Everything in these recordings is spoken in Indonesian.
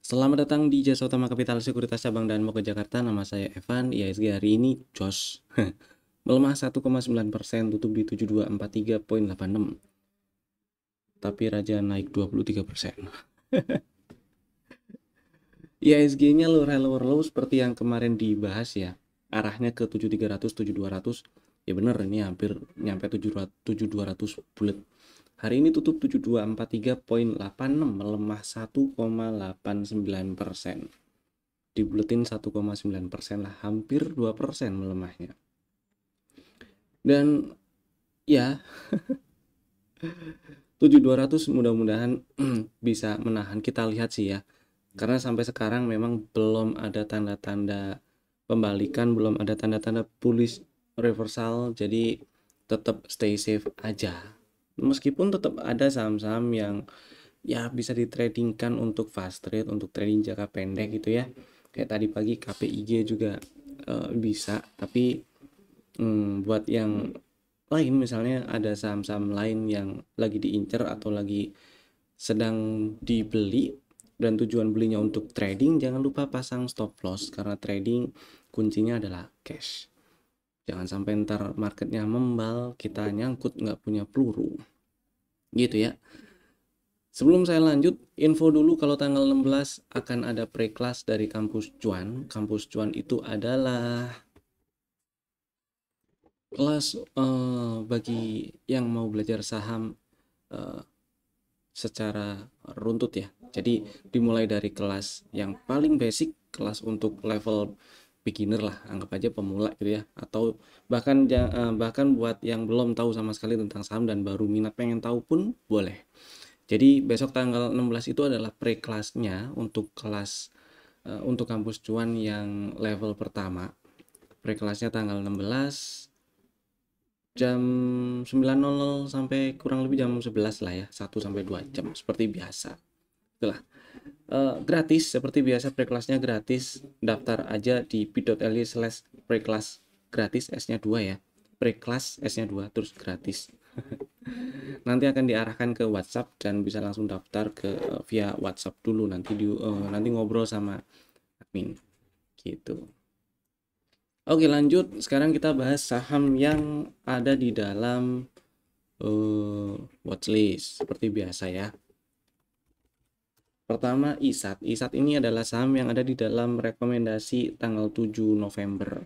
Selamat datang di Jasa Utama Kapital Sekuritas Cabang Danmo ke Jakarta. Nama saya Evan. IHSG hari ini jos melemah 1,9%, tutup di 7243,86. Tapi Raja naik 23%. IHSG-nya lower low seperti yang kemarin dibahas ya. Arahnya ke 7300, 7200. Ya bener, ini hampir nyampe 7200 bulat. Hari ini tutup 7243,86, melemah 1,89%. Dibuletin 1,9% lah, hampir 2% melemahnya. Dan ya 7200 mudah-mudahan bisa menahan. Kita lihat sih ya, karena sampai sekarang memang belum ada tanda-tanda pembalikan, belum ada tanda-tanda bullish reversal, jadi tetap stay safe aja. Meskipun tetap ada saham-saham yang ya bisa ditradingkan untuk fast trade, untuk trading jangka pendek gitu ya. Kayak tadi pagi KPIG juga bisa, tapi buat yang lain misalnya ada saham-saham lain yang lagi diincar atau lagi sedang dibeli dan tujuan belinya untuk trading, jangan lupa pasang stop loss karena trading kuncinya adalah cash. Jangan sampai ntar marketnya membal, kita nyangkut nggak punya peluru. Gitu ya. Sebelum saya lanjut, info dulu kalau tanggal 16 akan ada pre-class dari Kampus Cuan. Kampus Cuan itu adalah kelas bagi yang mau belajar saham secara runtut ya. Jadi dimulai dari kelas yang paling basic, kelas untuk level beginner lah, anggap aja pemula gitu ya. Atau bahkan bahkan buat yang belum tahu sama sekali tentang saham dan baru minat pengen tahu pun boleh. Jadi besok tanggal 16 itu adalah pre-kelasnya untuk kelas untuk kampus cuan yang level pertama. Pre-kelasnya tanggal 16 jam 9.00 sampai kurang lebih jam 11 lah ya, 1 sampai 2 jam seperti biasa. Itulah. Gratis seperti biasa, pre-kelasnya gratis. Daftar aja di bit.ly/pre-kelas gratis, S-nya 2 ya. Pre-kelas S-nya 2 terus gratis. Nanti akan diarahkan ke WhatsApp dan bisa langsung daftar ke via WhatsApp dulu, nanti ngobrol sama admin gitu. Oke, lanjut. Sekarang kita bahas saham yang ada di dalam watchlist seperti biasa ya. Pertama, ISAT. ISAT ini adalah saham yang ada di dalam rekomendasi tanggal 7 November.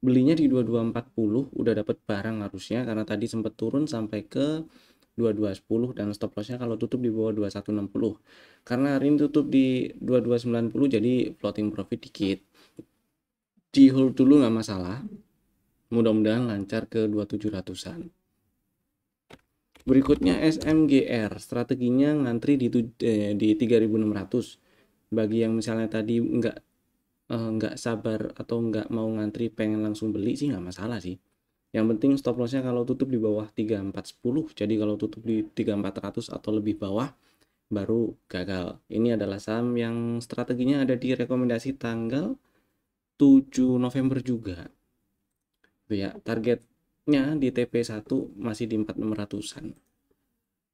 Belinya di 2240, udah dapat barang harusnya karena tadi sempat turun sampai ke 2210 dan stop lossnya kalau tutup di bawah 2160. Karena hari ini tutup di 2290 jadi floating profit dikit. Di hold dulu nggak masalah. Mudah-mudahan lancar ke 2700-an. Berikutnya SMGR, strateginya ngantri di 3600. Bagi yang misalnya tadi nggak sabar atau nggak mau ngantri pengen langsung beli sih nggak masalah sih. Yang penting stop lossnya kalau tutup di bawah 3410. Jadi kalau tutup di 3400 atau lebih bawah baru gagal. Ini adalah saham yang strateginya ada di rekomendasi tanggal 7 November juga. Itu ya, targetnya di TP1 masih di 4600-an.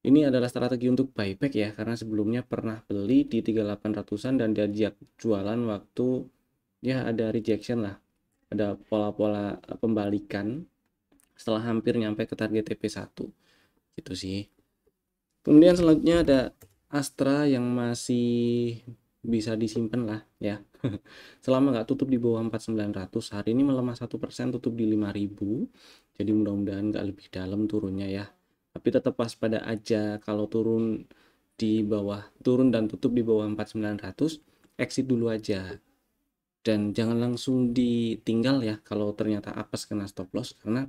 Ini adalah strategi untuk buyback ya, karena sebelumnya pernah beli di 3800-an dan diajak jualan waktu ya ada rejection lah. Ada pola-pola pembalikan setelah hampir nyampe ke target TP1 gitu sih. Kemudian selanjutnya ada Astra yang masih bisa disimpan lah ya. Selama nggak tutup di bawah 4900, hari ini melemah 1%, tutup di 5000. Jadi mudah-mudahan nggak lebih dalam turunnya ya. Tapi tetap waspada aja kalau turun dan tutup di bawah 4900, exit dulu aja. Dan jangan langsung ditinggal ya kalau ternyata apes kena stop loss, karena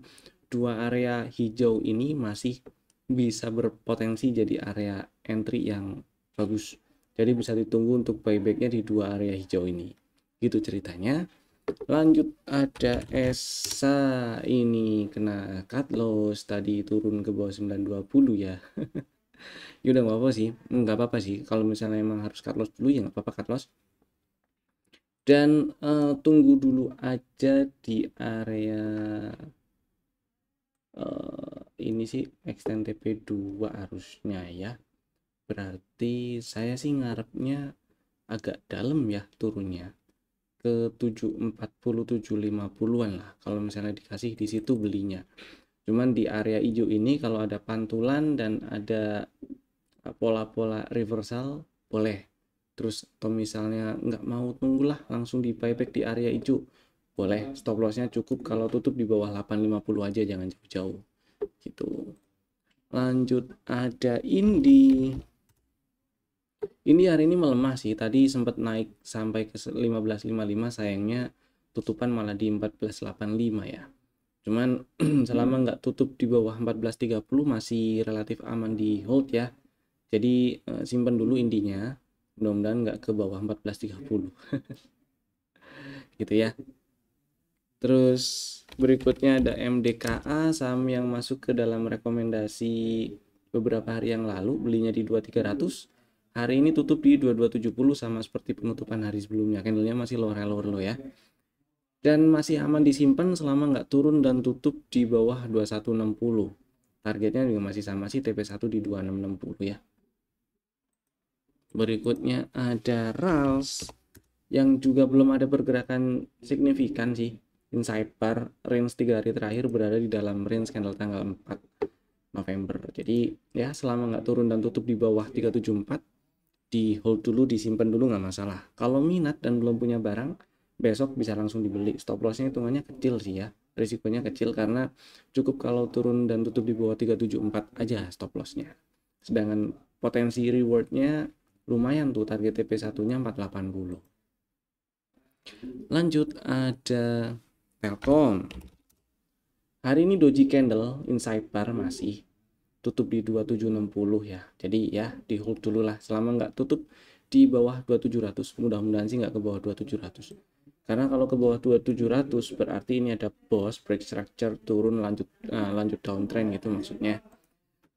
dua area hijau ini masih bisa berpotensi jadi area entry yang bagus. Jadi bisa ditunggu untuk buybacknya di dua area hijau ini. Gitu ceritanya. Lanjut ada ESA, ini kena cut loss tadi, turun ke bawah 920 ya. Ya udah nggak apa sih, nggak apa-apa sih. Kalau misalnya emang harus cut loss dulu ya nggak apa-apa cut loss. Dan tunggu dulu aja di area ini sih extend TP2 harusnya ya. Berarti saya sih ngarepnya agak dalam ya turunnya, ke 740 750-an lah kalau misalnya dikasih di situ belinya. Cuman di area hijau ini kalau ada pantulan dan ada pola-pola reversal boleh. Terus atau misalnya nggak mau tunggulah langsung di buyback di area hijau, boleh. Stop lossnya cukup kalau tutup di bawah 850 aja, jangan jauh-jauh gitu. Lanjut ada Indi hari ini melemah sih. Tadi sempat naik sampai ke 15.55, sayangnya tutupan malah di 14.85 ya. Cuman selama nggak tutup di bawah 14.30 masih relatif aman di hold ya. Jadi simpan dulu Indinya. Mudah-mudahan nggak ke bawah 14.30 gitu ya. Terus berikutnya ada MDKA, saham yang masuk ke dalam rekomendasi beberapa hari yang lalu, belinya di 2300. Hari ini tutup di 2270 sama seperti penutupan hari sebelumnya. Candlenya masih lower low ya. Dan masih aman disimpan selama nggak turun dan tutup di bawah 2160. Targetnya juga masih sama sih, TP1 di 2660 ya. Berikutnya ada RALS yang juga belum ada pergerakan signifikan sih. Inside bar range 3 hari terakhir berada di dalam range candle tanggal 4 November. Jadi ya selama nggak turun dan tutup di bawah 374, di hold dulu, disimpan dulu nggak masalah. Kalau minat dan belum punya barang, besok bisa langsung dibeli. Stop lossnya hitungannya kecil sih ya, risikonya kecil karena cukup kalau turun dan tutup di bawah 374 aja stop lossnya. Sedangkan potensi rewardnya lumayan tuh, target TP1 nya 480. Lanjut ada Telkom. Hari ini doji candle inside bar masih tutup di 2760 ya. Jadi ya di hold dulu lah selama nggak tutup di bawah 2700. Mudah-mudahan sih nggak ke bawah 2700. Karena kalau ke bawah 2700 berarti ini ada boss break structure turun lanjut downtrend gitu maksudnya.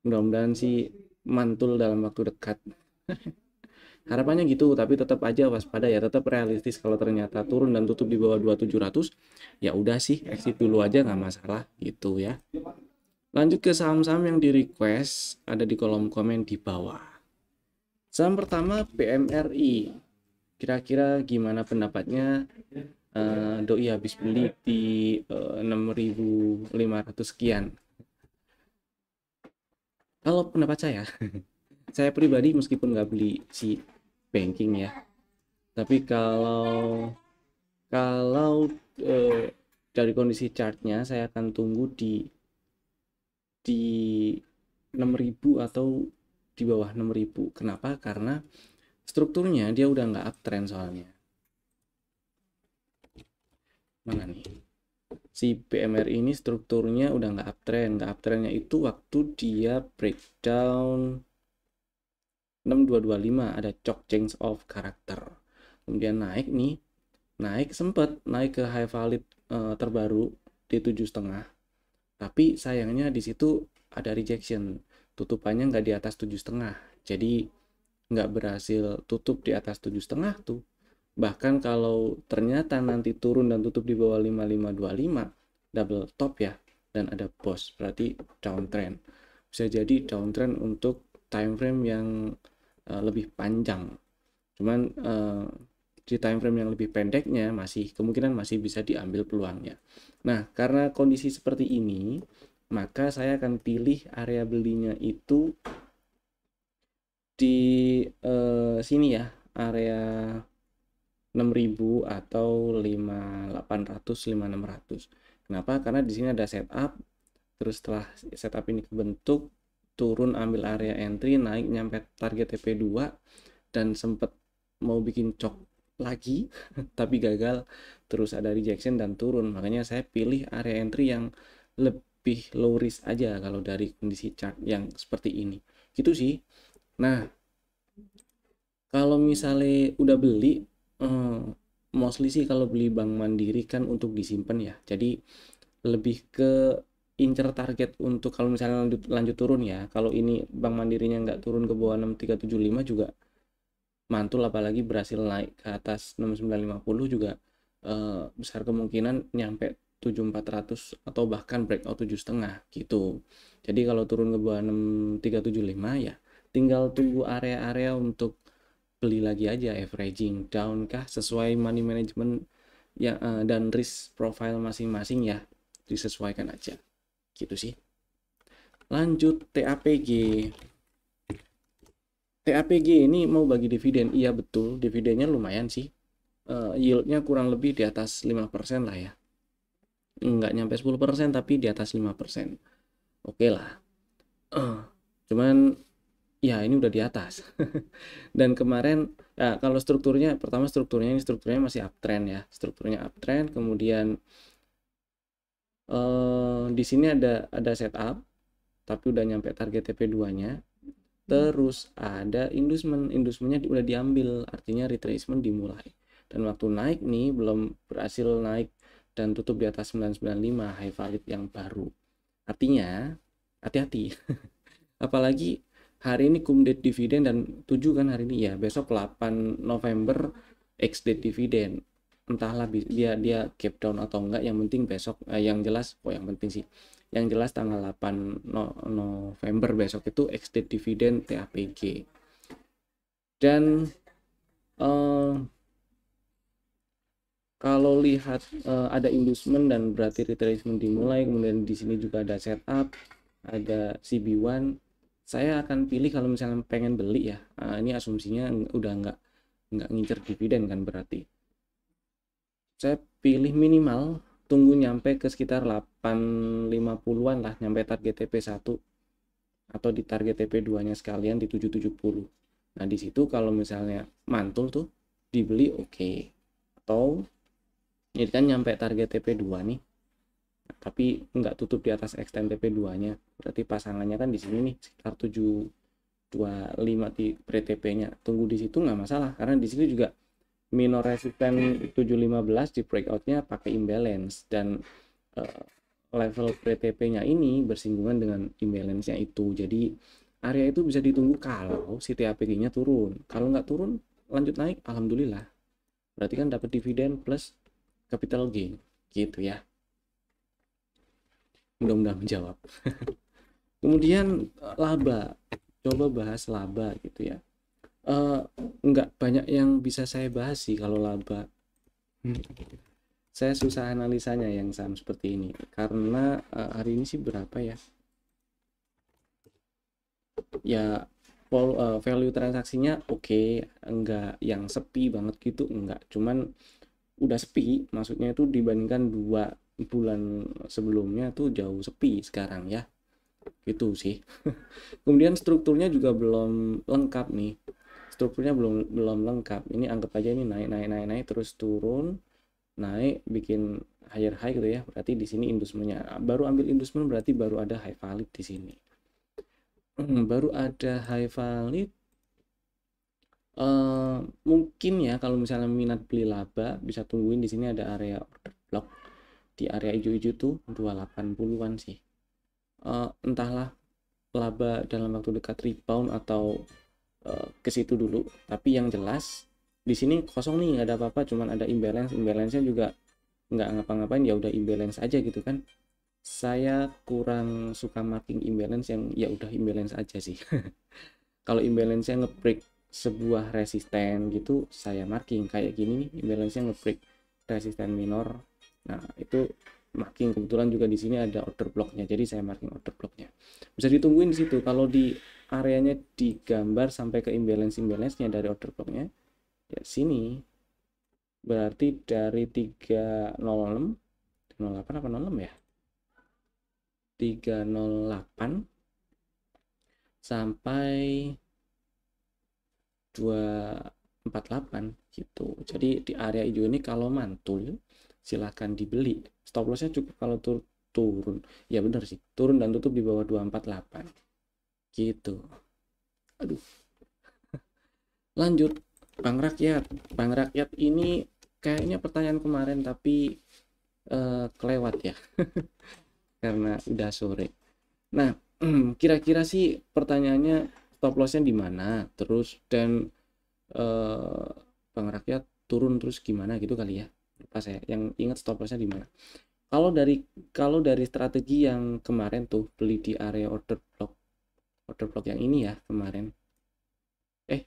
Mudah-mudahan sih mantul dalam waktu dekat. Harapannya gitu, tapi tetap aja waspada ya, tetap realistis. Kalau ternyata turun dan tutup di bawah 2700, ya udah sih exit dulu aja nggak masalah gitu ya. Lanjut ke saham-saham yang di request, ada di kolom komen di bawah. Saham pertama PMRI. Kira-kira gimana pendapatnya? Doi habis beli di 6.500 sekian. Kalau pendapat saya pribadi meskipun nggak beli si banking ya, tapi kalau kalau dari kondisi chartnya saya akan tunggu di 6.000 atau di bawah 6.000. Kenapa? Karena strukturnya dia udah nggak uptrend soalnya. Mana nih? Si PMR ini strukturnya udah nggak uptrend. Nggak uptrendnya itu waktu dia breakdown 6225, ada chok change of character. Kemudian naik nih, sempat naik ke high valid terbaru di 7,5. Tapi sayangnya di situ ada rejection, tutupannya nggak di atas 7,5, jadi nggak berhasil tutup di atas 7,5 tuh. Bahkan kalau ternyata nanti turun dan tutup di bawah 5525, double top ya, dan ada boss, berarti downtrend. Bisa jadi downtrend untuk time frame yang lebih panjang. Cuman di time frame yang lebih pendeknya kemungkinan masih bisa diambil peluangnya. Nah, karena kondisi seperti ini, maka saya akan pilih area belinya itu di sini ya, area 6.000 atau 5.800 5.600. Kenapa? Karena di sini ada setup, terus setelah setup ini kebentuk, turun ambil area entry, naik nyampe target TP2 dan sempat mau bikin cok lagi tapi gagal, terus ada rejection dan turun. Makanya saya pilih area entry yang lebih low risk aja kalau dari kondisi chart yang seperti ini gitu sih. Nah, kalau misalnya udah beli, mostly sih kalau beli Bank Mandiri kan untuk disimpan ya, jadi lebih ke incer target untuk kalau misalnya lanjut turun ya. Kalau ini Bank Mandirinya nggak turun ke bawah 6375 juga mantul, apalagi berhasil naik ke atas 6950 juga besar kemungkinan nyampe 7400 atau bahkan breakout 7,5 gitu. Jadi kalau turun ke bawah 6375 ya tinggal tunggu area-area untuk beli lagi aja, averaging down kah sesuai money management ya, dan risk profile masing-masing ya, disesuaikan aja gitu sih. Lanjut TAPG. TAPG ini mau bagi dividen, iya betul, dividennya lumayan sih. Yieldnya kurang lebih di atas 5% lah ya. Nggak nyampe 10% tapi di atas 5%. Oke lah. Cuman ya ini udah di atas. Dan kemarin ya, kalau strukturnya, pertama strukturnya masih uptrend ya. Strukturnya uptrend, kemudian di sini ada setup tapi udah nyampe target TP2-nya. Terus ada inducementnya udah diambil, artinya retracement dimulai. Dan waktu naik nih belum berhasil naik dan tutup di atas 995 high valid yang baru. Artinya hati-hati. Apalagi hari ini cum date dividen dan 7 kan hari ini ya, besok 8 November ex date dividen. Entahlah dia cap down atau enggak, yang penting besok yang jelas yang penting sih. Yang jelas tanggal 8 November besok itu ex date dividen TAPG. Dan kalau lihat ada inducement dan berarti retracement dimulai, kemudian di sini juga ada setup, ada CB1. Saya akan pilih kalau misalnya pengen beli ya. Ini asumsinya udah nggak ngincer dividen kan, berarti saya pilih minimal tunggu nyampe ke sekitar 850-an lah, nyampe target TP1 atau di target TP2-nya sekalian di 770. Nah, di situ kalau misalnya mantul tuh dibeli oke. Atau ini kan nyampe target TP2 nih. Tapi nggak tutup di atas extend TP2-nya. Berarti pasangannya kan di sini nih sekitar 725 di pre-TP-nya. Tunggu di situ nggak masalah karena di sini juga minor resisten 715 di breakout-nya pakai imbalance dan level pre-TP-nya ini bersinggungan dengan imbalance-nya itu. Jadi area itu bisa ditunggu kalau si TAPG-nya turun. Kalau nggak turun lanjut naik, alhamdulillah. Berarti kan dapat dividen plus capital gain gitu ya. Mudah-mudahan menjawab. Kemudian laba, coba bahas laba gitu ya. Nggak banyak yang bisa saya bahas sih kalau laba. Saya susah analisanya yang saham seperti ini karena hari ini sih berapa ya? Ya value transaksinya oke, enggak yang sepi banget gitu, enggak. Cuman udah sepi, maksudnya itu dibandingkan 2 bulan sebelumnya tuh jauh sepi sekarang ya. Gitu sih. Kemudian strukturnya juga belum lengkap nih. Strukturnya belum lengkap. Ini anggap aja ini naik terus turun, naik bikin higher high gitu ya. Berarti di sini inducementnya. Baru ambil inducement berarti baru ada high valid di sini. Baru ada high valid. Mungkin ya kalau misalnya minat beli laba bisa tungguin di sini ada area order block di area hijau-hijau tuh 280-an sih. Entahlah laba dalam waktu dekat rebound atau ke situ dulu, tapi yang jelas di sini kosong nih, nggak ada apa-apa, cuman ada imbalance-nya juga nggak ngapa-ngapain, ya udah imbalance aja gitu kan. Saya kurang suka marking imbalance yang ya udah imbalance aja sih. Kalau imbalance-nya nge-break sebuah resisten gitu saya marking kayak gini nih, imbalance-nya nge-break resisten minor. Nah, itu marking, kebetulan juga di sini ada order blocknya, jadi saya marking order blocknya. Bisa ditungguin di situ. Kalau di areanya digambar sampai ke imbalance-nya dari order blocknya, ya sini berarti dari 306 08 apa 06 ya, 308 sampai 248 gitu. Jadi di area hijau ini kalau mantul silahkan dibeli. Stop lossnya cukup kalau turun. Ya benar sih, turun dan tutup di bawah 248 gitu. Aduh. Lanjut, Bank Rakyat. Bank Rakyat ini kayaknya pertanyaan kemarin tapi kelewat ya. Karena udah sore. Nah, kira-kira sih pertanyaannya stop lossnya di mana, terus dan Bank Rakyat turun terus gimana gitu kali ya. Lupa saya, yang ingat stop lossnya di mana. Kalau dari strategi yang kemarin tuh beli di area order block yang ini ya kemarin.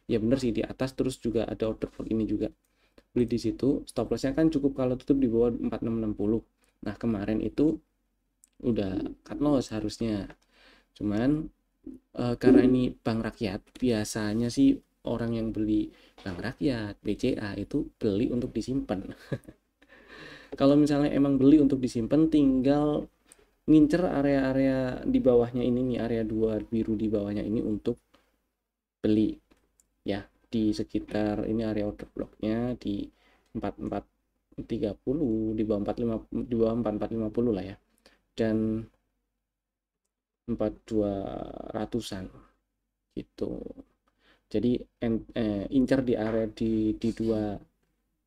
ya bener sih, di atas terus juga ada order block ini juga. Beli di situ, stop lossnya kan cukup kalau tutup di bawah 4660. Nah kemarin itu udah cut loss harusnya, cuman karena ini bank rakyat, biasanya sih orang yang beli bank rakyat, BCA itu beli untuk disimpan. Kalau misalnya emang beli untuk disimpan, tinggal ngincer area-area di bawahnya ini nih, area 2 biru di bawahnya ini untuk beli ya, di sekitar ini area order blocknya di 4430, di bawah 45, di bawah 4450 lah ya, dan 4200-an gitu. Jadi incer di area di dua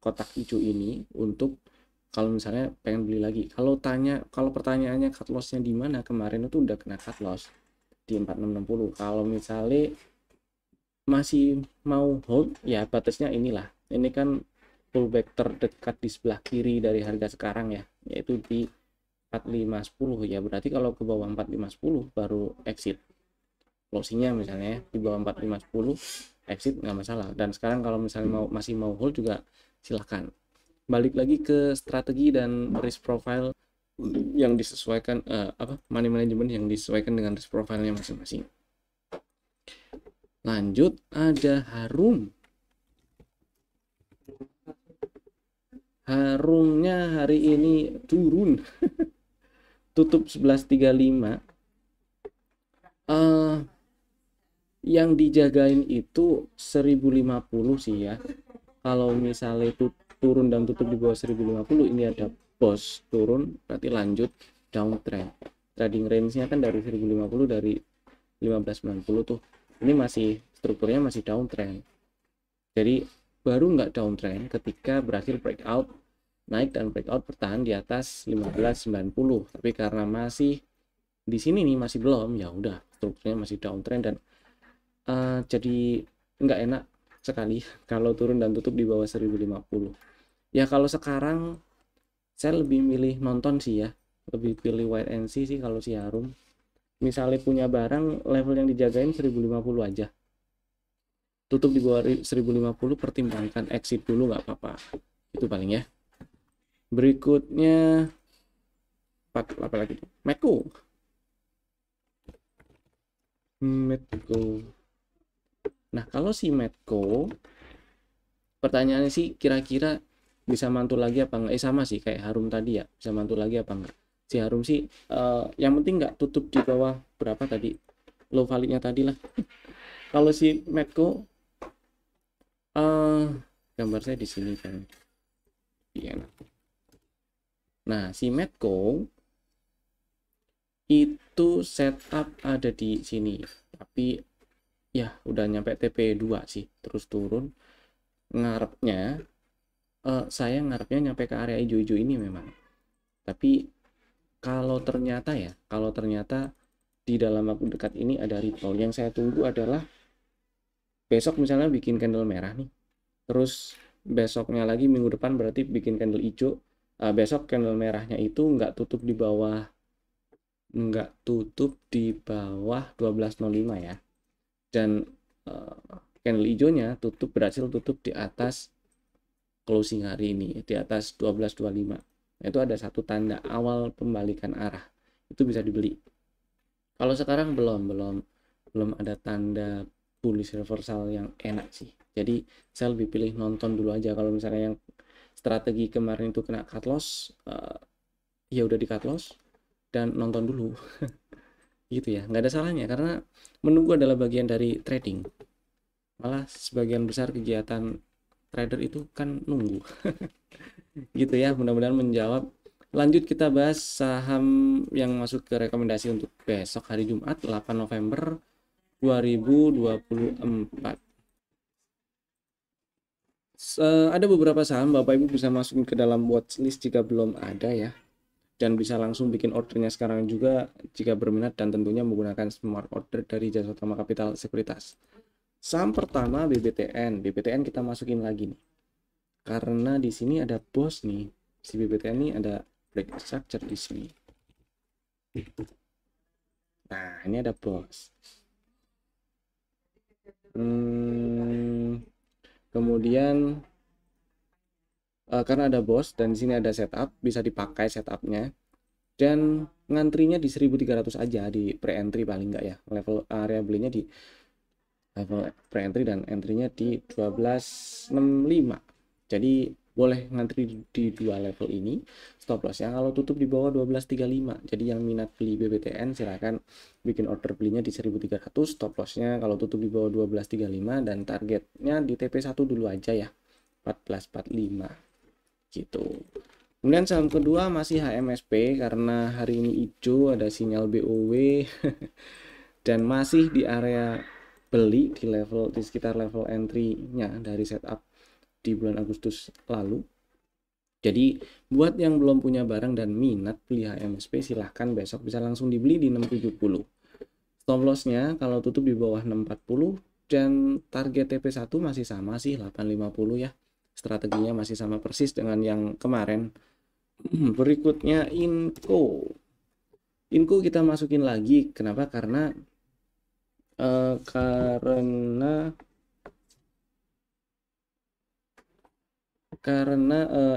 kotak hijau ini untuk kalau misalnya pengen beli lagi. Kalau pertanyaannya cut lossnya di mana, kemarin itu udah kena cut loss di 4660. Kalau misalnya masih mau hold, ya batasnya inilah. Ini kan pullback terdekat di sebelah kiri dari harga sekarang ya, yaitu di 4510 ya. Berarti kalau ke bawah 4510 baru exit. Closingnya misalnya di bawah 4510 exit nggak masalah. Dan sekarang kalau misalnya masih mau hold juga silahkan. Balik lagi ke strategi dan risk profile yang disesuaikan, money management yang disesuaikan dengan risk profile-nya masing-masing. Lanjut, ada Harum. Harumnya hari ini turun. Tutup 11.35. Yang dijagain itu 1050 sih ya. Kalau misalnya itu turun dan tutup di bawah 1050, ini ada bos turun, berarti lanjut downtrend. Trading range-nya kan dari 1050, dari 1590 tuh. Ini masih strukturnya masih downtrend. Jadi baru nggak downtrend ketika berhasil breakout naik dan breakout bertahan di atas 1590. Tapi karena masih di sini nih masih belum, ya udah strukturnya masih downtrend dan jadi nggak enak sekali kalau turun dan tutup di bawah 1050. Ya kalau sekarang saya lebih milih nonton sih ya, lebih pilih wait and see sih kalau si Harum. Misalnya punya barang, level yang dijagain 1050 aja. Tutup di bawah 1050, pertimbangkan exit dulu nggak apa-apa. Itu paling ya. Berikutnya apa lagi? Medco. Nah, kalau si Medco, pertanyaannya sih kira-kira bisa mantul lagi apa enggak? Sama sih kayak Harum tadi ya, bisa mantul lagi apa enggak? Si Harum sih yang penting nggak tutup di bawah berapa tadi, low validnya tadi lah. Kalau si Medco, gambar saya di sini kan. Iya. Nah, si Medco itu setup ada di sini, tapi ya udah nyampe TP2 sih, terus turun. Ngarepnya saya ngarepnya nyampe ke area hijau-hijau ini memang, tapi kalau ternyata di dalam waktu dekat ini ada ripple, yang saya tunggu adalah besok misalnya bikin candle merah nih, terus besoknya lagi minggu depan berarti bikin candle hijau, besok candle merahnya itu nggak tutup di bawah 12.05 ya, dan candle hijaunya berhasil tutup di atas closing hari ini, di atas 12.25. Itu ada satu tanda awal pembalikan arah, itu bisa dibeli. Kalau sekarang belum ada tanda bullish reversal yang enak sih, jadi saya lebih pilih nonton dulu aja. Kalau misalnya yang strategi kemarin itu kena cut loss, ya udah di cut loss dan nonton dulu. Gitu ya, nggak ada salahnya karena menunggu adalah bagian dari trading. Malah sebagian besar kegiatan trader itu kan nunggu. Gitu ya, mudah-mudahan menjawab. Lanjut kita bahas saham yang masuk ke rekomendasi untuk besok hari Jumat 8 November 2024. Ada beberapa saham Bapak Ibu bisa masukin ke dalam watchlist jika belum ada ya, dan bisa langsung bikin ordernya sekarang juga jika berminat, dan tentunya menggunakan smart order dari Jasa Utama Capital Sekuritas. Saham pertama BBTN. BBTN kita masukin lagi nih, karena di sini ada bos nih. Si BBTN ini ada break structure di sini. Nah, ini ada bos. Kemudian karena ada BOS dan di sini ada setup, bisa dipakai setupnya. Dan ngantrinya di 1300 aja di pre-entry paling enggak ya. Level area belinya di level pre-entry dan entry-nya di 1265. Jadi boleh ngantri di dua level ini. Stop lossnya kalau tutup di bawah 1235. Jadi yang minat beli BBTN silakan bikin order belinya di 1300. Stop lossnya kalau tutup di bawah 1235 dan targetnya di TP1 dulu aja ya, 1445 gitu. Kemudian saham kedua masih HMSP karena hari ini hijau, ada sinyal BOW dan masih di area beli di sekitar level entry-nya dari setup di bulan Agustus lalu. Jadi buat yang belum punya barang dan minat beli HMSP silahkan besok bisa langsung dibeli di 670. Stop loss-nya kalau tutup di bawah 640 dan target TP1 masih sama sih 850 ya. Strateginya masih sama persis dengan yang kemarin. Berikutnya Inco. Inco kita masukin lagi. Kenapa? Karena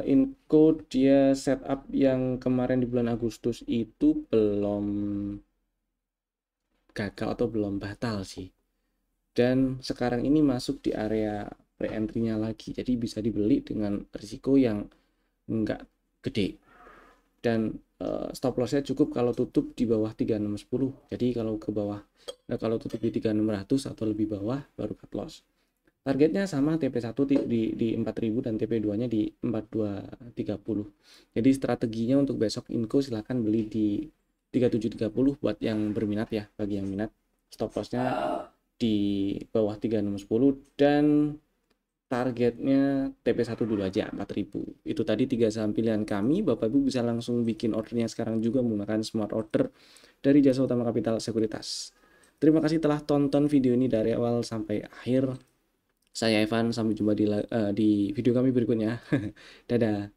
Inco dia setup yang kemarin di bulan Agustus itu belum gagal atau belum batal sih. Dan sekarang ini masuk di area pre-entry-nya lagi. Jadi bisa dibeli dengan risiko yang enggak gede. Dan stop lossnya cukup kalau tutup di bawah 3610. Jadi kalau ke bawah, kalau tutup di 3600 atau lebih bawah baru cut loss. Targetnya sama TP1 di 4000 dan TP2-nya di 4230. Jadi strateginya untuk besok Inco silahkan beli di 3730 buat yang berminat ya, bagi yang minat. Stop loss-nya di bawah 3610 dan targetnya TP1 dulu aja 4000. Itu tadi 3 saham pilihan kami. Bapak Ibu bisa langsung bikin ordernya sekarang juga menggunakan smart order dari Jasa Utama Kapital Sekuritas. Terima kasih telah tonton video ini dari awal sampai akhir. Saya Evan, sampai jumpa di video kami berikutnya. Dadah.